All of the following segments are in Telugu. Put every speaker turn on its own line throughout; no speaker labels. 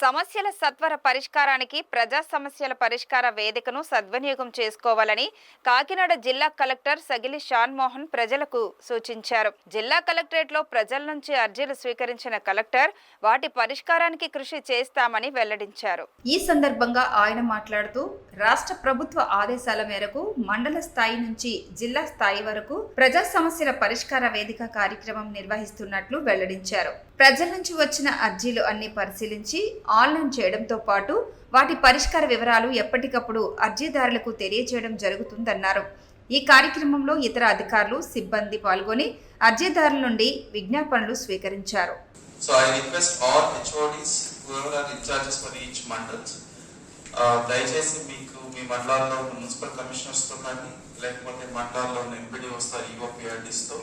సమస్యల సత్వర పరిష్కారానికి ప్రజా సమస్యల పరిష్కార వేదికను సద్వినియోగం చేసుకోవాలని కాకినాడ జిల్లా కలెక్టర్ సగిలి షాన్ మోహన్ ప్రజలకు సూచించారు. జిల్లా కలెక్టరేట్లో ప్రజల నుంచి అర్జీలు స్వీకరించిన కలెక్టర్ వాటి పరిష్కారానికి కృషి చేస్తామని వెల్లడించారు. ఈ సందర్భంగా ఆయన మాట్లాడుతూ రాష్ట్ర ప్రభుత్వ ఆదేశాల మేరకు మండల స్థాయి నుంచి జిల్లా స్థాయి వరకు ప్రజా సమస్యల పరిష్కార వేదిక కార్యక్రమం నిర్వహిస్తున్నట్లు వెల్లడించారు. ప్రజల నుంచి వచ్చిన అర్జీలు అన్ని పరిశీలించి ఆన్లైన్ చేయడంతో పాటు వాటి పరిష్కార వివరాలు ఎప్పటికప్పుడు అర్జీదారులకు తెలియజేయడం జరుగుతుందన్నారు. ఈ కార్యక్రమంలో ఇతర అధికారులు సిబ్బంది పాల్గొని అర్జీదారుల నుండి విజ్ఞాపనలు స్వీకరించారు.
So I request all HODs, whoever are in charges for each mandals, దయచేసి మీకు మీ మండలాల్లో మున్సిపల్ కమిషనర్స్ తో కానీ లేకపోతే మండలాల్లో ఎంపీడీ వస్తారు ఈఓపీఆర్డీస్ తో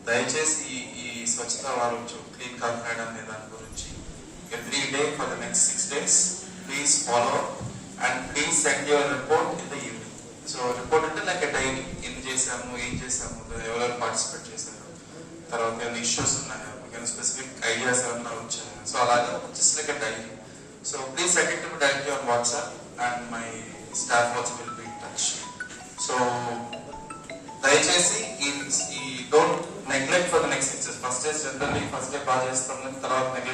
దయచేసి ఈ స్వచ్ఛత వారోత్సవ క్లీన్ కాకినాడ అనే దాని గురించి every day for the next 6 days please follow and please send your report in the evening. So report అంటే like a diary, ఏం చేసాము ఎవరెవరు పార్టిసిపేట్ చేశారు, తర్వాత ఏమైనా ఇష్యూస్ ఉన్నాయా, ఏమైనా స్పెసిఫిక్ ఐడియాస్ ఏమైనా వచ్చాయా, సో అలాగే just like a diary. So please send it to me directly on WhatsApp and my staff also will be in touch. So దయచేసి ఈ don't neglect for the next 6 days. First day generally first day బాగా చేస్తాం, తర్వాత నెగ్లెక్ట్